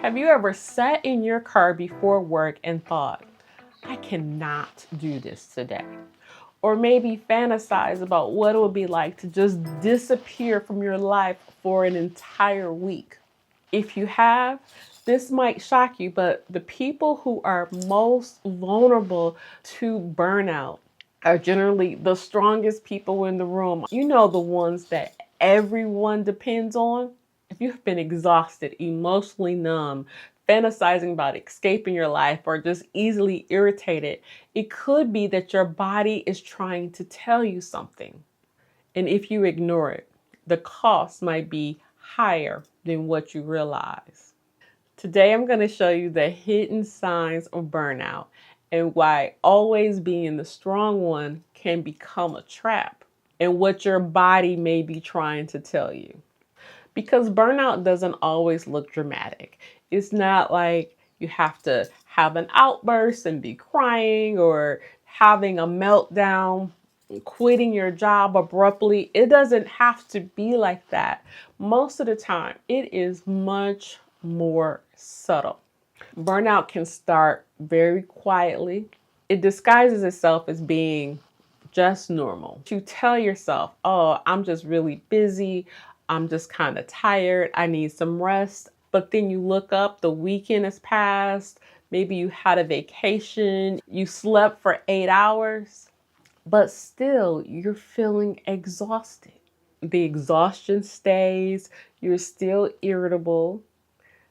Have you ever sat in your car before work and thought, I cannot do this today? Or maybe fantasize about what it would be like to just disappear from your life for an entire week? If you have, this might shock you, but the people who are most vulnerable to burnout are generally the strongest people in the room. You know, the ones that everyone depends on. If you've been exhausted, emotionally numb, fantasizing about escaping your life, or just easily irritated, it could be that your body is trying to tell you something. And if you ignore it, the cost might be higher than what you realize. Today, I'm going to show you the hidden signs of burnout and why always being the strong one can become a trap, and what your body may be trying to tell you. Because burnout doesn't always look dramatic. It's not like you have to have an outburst and be crying or having a meltdown, quitting your job abruptly. It doesn't have to be like that. Most of the time, it is much more subtle. Burnout can start very quietly. It disguises itself as being just normal. You tell yourself, oh, I'm just really busy. I'm just kind of tired. I need some rest. But then you look up, the weekend has passed. Maybe you had a vacation. You slept for 8 hours, but still you're feeling exhausted. The exhaustion stays. You're still irritable,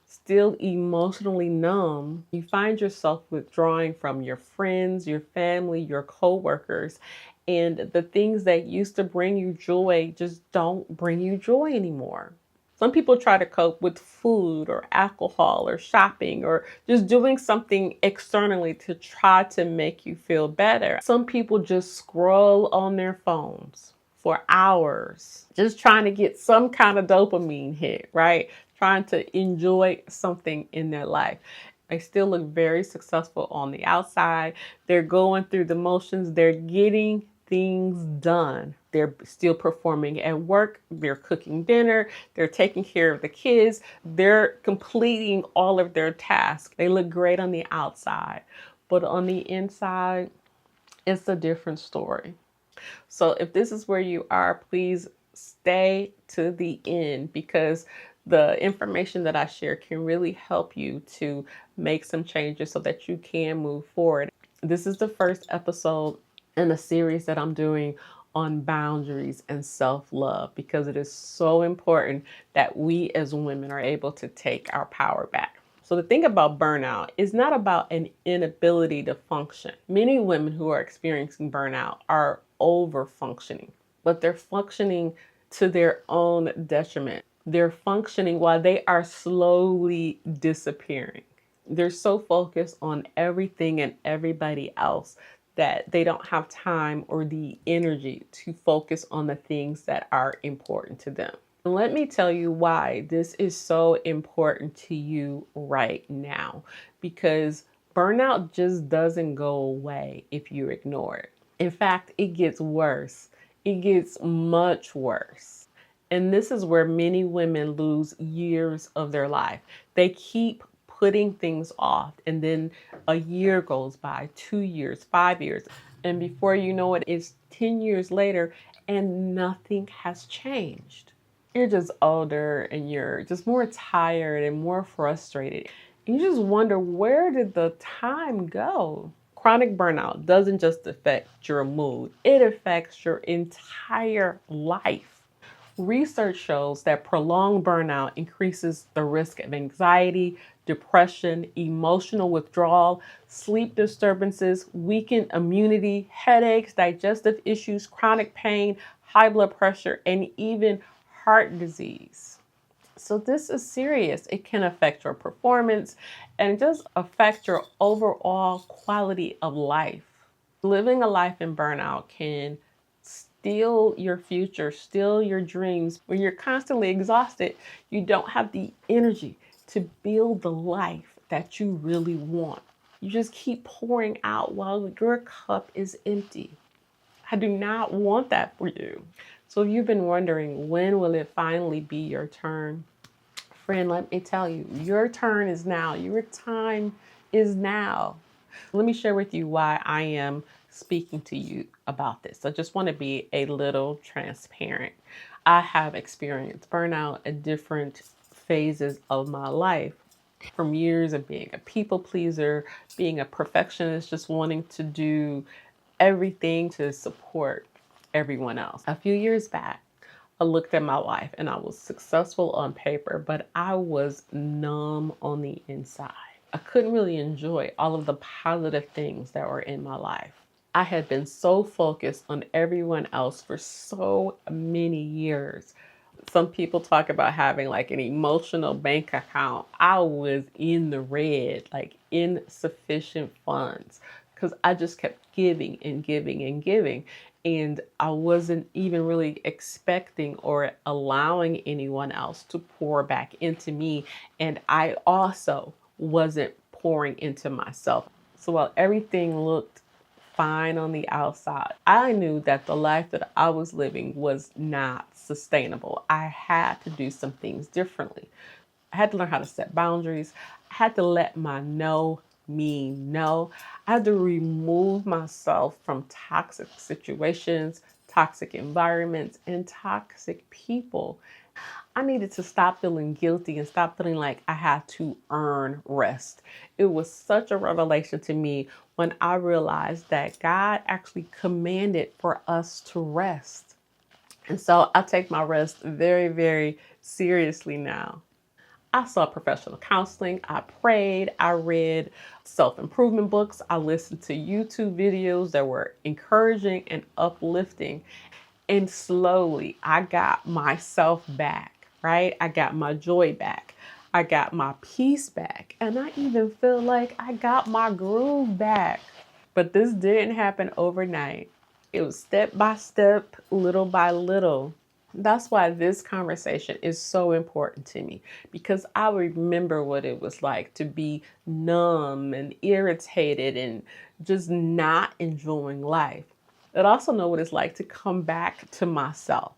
still emotionally numb. You find yourself withdrawing from your friends, your family, your coworkers, and the things that used to bring you joy just don't bring you joy anymore. Some people try to cope with food or alcohol or shopping or just doing something externally to try to make you feel better. Some people just scroll on their phones for hours, just trying to get some kind of dopamine hit, right? Trying to enjoy something in their life. They still look very successful on the outside. They're going through the motions. They're getting things done. They're still performing at work. They're cooking dinner. They're taking care of the kids. They're completing all of their tasks. They look great on the outside, but on the inside, it's a different story. So if this is where you are, please stay to the end, because the information that I share can really help you to make some changes so that you can move forward. This is the first episode in a series that I'm doing on boundaries and self-love, because it is so important that we as women are able to take our power back. So the thing about burnout is not about an inability to function. Many women who are experiencing burnout are over functioning, but they're functioning to their own detriment. They're functioning while they are slowly disappearing. They're so focused on everything and everybody else that they don't have time or the energy to focus on the things that are important to them. Let me tell you why this is so important to you right now, because burnout just doesn't go away if you ignore it. In fact, it gets worse. It gets much worse. And this is where many women lose years of their life. They keep putting things off, and then a year goes by, 2 years, 5 years, and before you know it, it's 10 years later and nothing has changed. You're just older and you're just more tired and more frustrated. You just wonder, where did the time go? Chronic burnout doesn't just affect your mood, it affects your entire life. Research shows that prolonged burnout increases the risk of anxiety, depression, emotional withdrawal, sleep disturbances, weakened immunity, headaches, digestive issues, chronic pain, high blood pressure, and even heart disease. So this is serious. It can affect your performance and just affect your overall quality of life. Living a life in burnout can steal your future, steal your dreams. When you're constantly exhausted, you don't have the energy to build the life that you really want. You just keep pouring out while your cup is empty. I do not want that for you. So if you've been wondering, when will it finally be your turn? Friend, let me tell you, your turn is now. Your time is now. Let me share with you why I am speaking to you about this. I just want to be a little transparent. I have experienced burnout at different phases of my life, from years of being a people pleaser, being a perfectionist, just wanting to do everything to support everyone else. A few years back, I looked at my life and I was successful on paper, but I was numb on the inside. I couldn't really enjoy all of the positive things that were in my life. I had been so focused on everyone else for so many years. Some people talk about having like an emotional bank account. I was in the red, like insufficient funds, because I just kept giving and giving and giving. And I wasn't even really expecting or allowing anyone else to pour back into me. And I also wasn't pouring into myself. So while everything looked fine on the outside, I knew that the life that I was living was not sustainable. I had to do some things differently. I had to learn how to set boundaries. I had to let my no mean no. I had to remove myself from toxic situations, toxic environments, and toxic people. I needed to stop feeling guilty and stop feeling like I had to earn rest. It was such a revelation to me when I realized that God actually commanded for us to rest. And so I take my rest very, very seriously now. I saw professional counseling. I prayed. I read self-improvement books. I listened to YouTube videos that were encouraging and uplifting. And slowly I got myself back, right? I got my joy back. I got my peace back. And I even feel like I got my groove back. But this didn't happen overnight. It was step by step, little by little. That's why this conversation is so important to me, because I remember what it was like to be numb and irritated and just not enjoying life. I also know what it's like to come back to myself,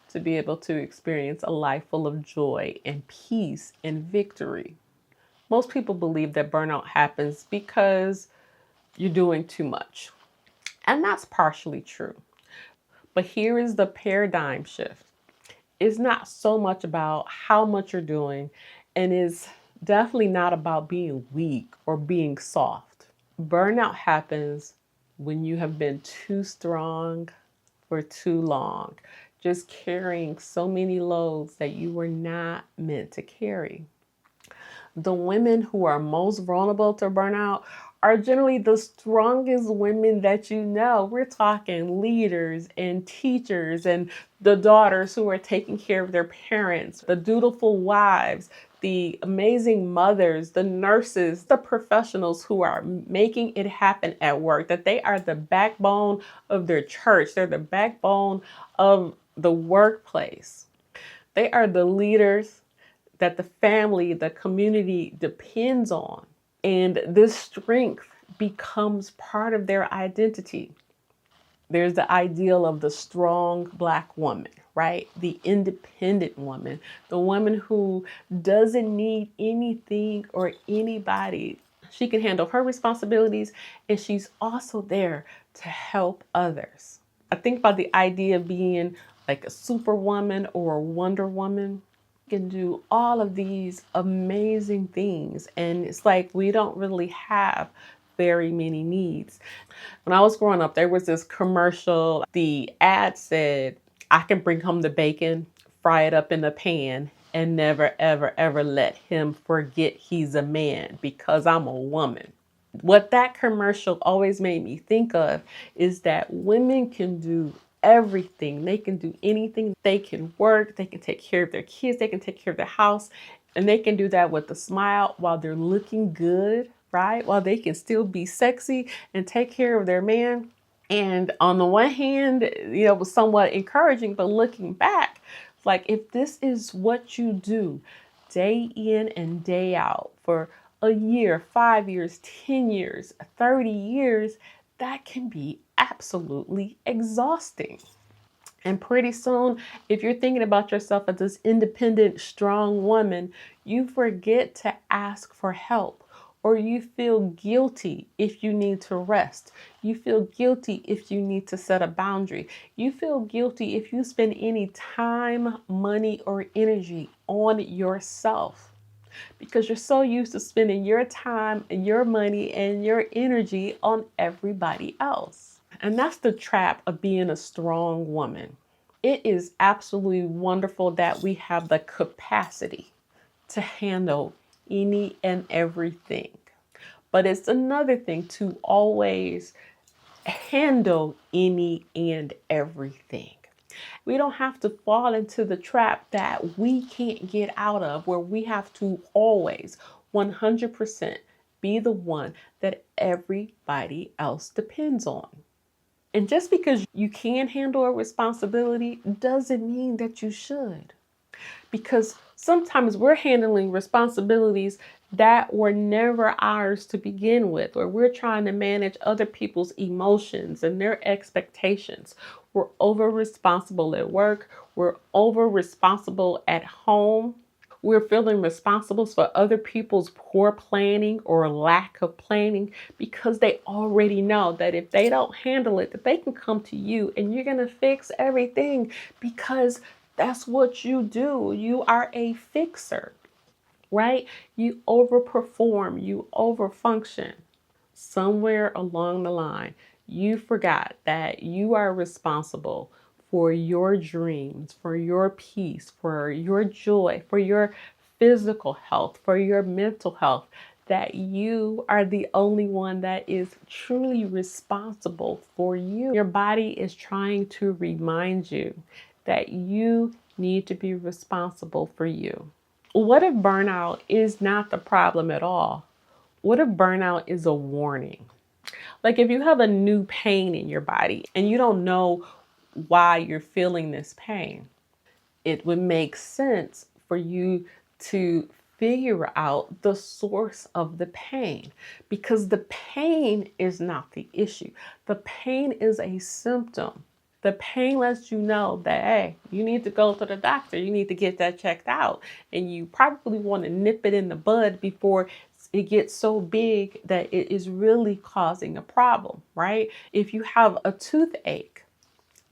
to be able to experience a life full of joy and peace and victory. Most people believe that burnout happens because you're doing too much. And that's partially true. But here is the paradigm shift. It's not so much about how much you're doing, and it's definitely not about being weak or being soft. Burnout happens when you have been too strong for too long, just carrying so many loads that you were not meant to carry. The women who are most vulnerable to burnout are generally the strongest women that you know. We're talking leaders and teachers and the daughters who are taking care of their parents, the dutiful wives, the amazing mothers, the nurses, the professionals who are making it happen at work, that they are the backbone of their church. They're the backbone of the workplace. They are the leaders that the family, the community depends on. And this strength becomes part of their identity. There's the ideal of the strong Black woman, right? The independent woman, the woman who doesn't need anything or anybody. She can handle her responsibilities, and she's also there to help others. I think about the idea of being like a superwoman or a Wonder Woman. Can do all of these amazing things, and it's like we don't really have very many needs. When I was growing up, there was this commercial. The ad said, I can bring home the bacon, fry it up in the pan, and never, ever, ever let him forget he's a man because I'm a woman. What that commercial always made me think of is that women can do everything. They can do anything. They can work, they can take care of their kids, they can take care of their house, and they can do that with a smile while they're looking good, right? While they can still be sexy and take care of their man. And on the one hand, it was somewhat encouraging, but looking back, like if this is what you do day in and day out for a year, 5 years, 10 years, 30 years, that can be absolutely exhausting. And pretty soon, if you're thinking about yourself as this independent, strong woman, You forget to ask for help, or you feel guilty if you need to rest. You feel guilty if you need to set a boundary. You feel guilty if you spend any time, money, or energy on yourself, because you're so used to spending your time and your money and your energy on everybody else. And that's the trap of being a strong woman. It is absolutely wonderful that we have the capacity to handle any and everything. But it's another thing to always handle any and everything. We don't have to fall into the trap that we can't get out of, where we have to always 100% be the one that everybody else depends on. And just because you can handle a responsibility doesn't mean that you should. Because sometimes we're handling responsibilities that were never ours to begin with, or we're trying to manage other people's emotions and their expectations. We're over responsible at work. We're over responsible at home. We're feeling responsible for other people's poor planning or lack of planning, because they already know that if they don't handle it, that they can come to you and you're going to fix everything, because that's what you do. You are a fixer, right? You overperform, you overfunction. Somewhere along the line, you forgot that you are responsible for your dreams, for your peace, for your joy, for your physical health, for your mental health, that you are the only one that is truly responsible for you. Your body is trying to remind you that you need to be responsible for you. What if burnout is not the problem at all? What if burnout is a warning? Like if you have a new pain in your body and you don't know why you're feeling this pain, it would make sense for you to figure out the source of the pain, because the pain is not the issue. The pain is a symptom. The pain lets you know that, hey, you need to go to the doctor. You need to get that checked out. And you probably want to nip it in the bud before it gets so big that it is really causing a problem, right? If you have a toothache,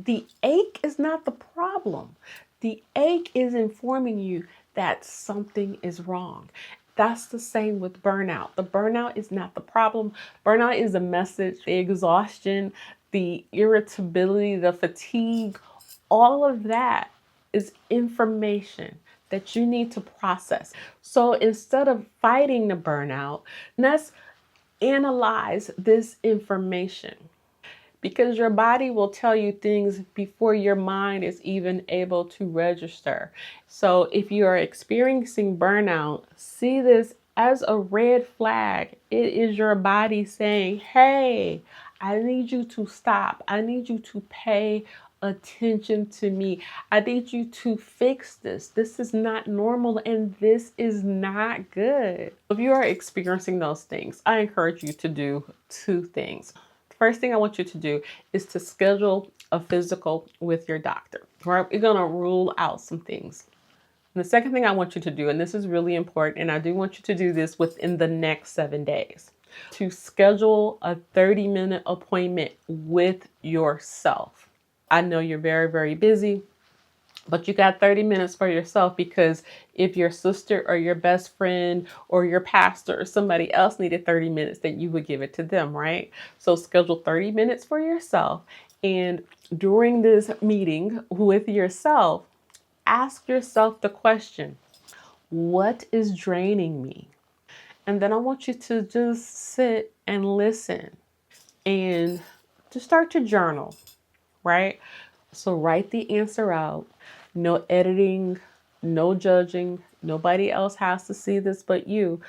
the ache is not the problem. The ache is informing you that something is wrong. That's the same with burnout. The burnout is not the problem. Burnout is a message. The exhaustion, the irritability, the fatigue, all of that is information that you need to process. So instead of fighting the burnout, let's analyze this information, because your body will tell you things before your mind is even able to register. So if you are experiencing burnout, see this as a red flag. It is your body saying, hey, I need you to stop. I need you to pay attention to me. I need you to fix this. This is not normal and this is not good. If you are experiencing those things, I encourage you to do two things. First thing I want you to do is to schedule a physical with your doctor. Right? We're going to rule out some things. And the second thing I want you to do, and this is really important, and I do want you to do this within the next 7 days, to schedule a 30-minute appointment with yourself. I know you're very, very busy, but you got 30 minutes for yourself, because if your sister or your best friend or your pastor or somebody else needed 30 minutes, then you would give it to them, right? So schedule 30 minutes for yourself. And during this meeting with yourself, ask yourself the question, what is draining me? And then I want you to just sit and listen and to start to journal, right? So write the answer out. No editing, no judging. Nobody else has to see this but you.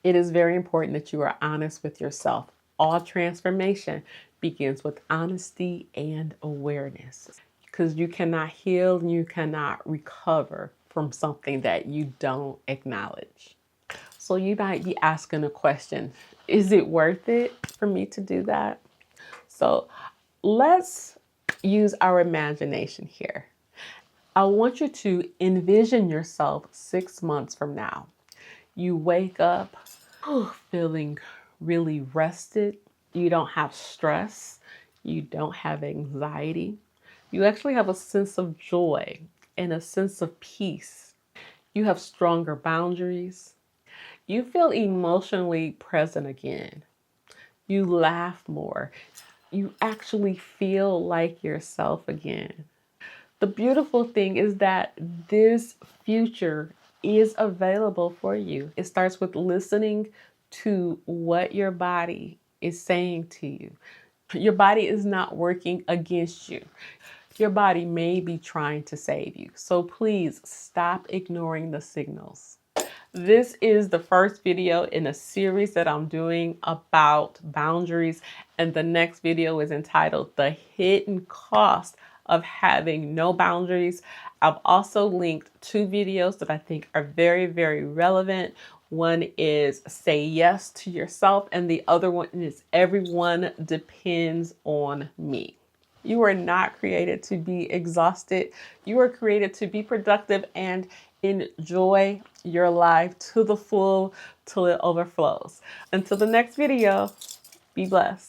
It is very important that you are honest with yourself. All transformation begins with honesty and awareness, because you cannot heal and you cannot recover from something that you don't acknowledge. So you might be asking a question, is it worth it for me to do that? So let's use our imagination here. I want you to envision yourself 6 months from now. You wake up feeling really rested. You don't have stress. You don't have anxiety. You actually have a sense of joy and a sense of peace. You have stronger boundaries. You feel emotionally present again. You laugh more. You actually feel like yourself again. The beautiful thing is that this future is available for you. It starts with listening to what your body is saying to you. Your body is not working against you. Your body may be trying to save you. So please stop ignoring the signals. This is the first video in a series that I'm doing about boundaries, and the next video is entitled The Hidden Cost of Having No Boundaries. I've also linked two videos that I think are very, very relevant. One is Say Yes to Yourself, and the other one is Everyone Depends on Me. You are not created to be exhausted. You are created to be productive and enjoy your life to the full till it overflows. Until the next video, be blessed.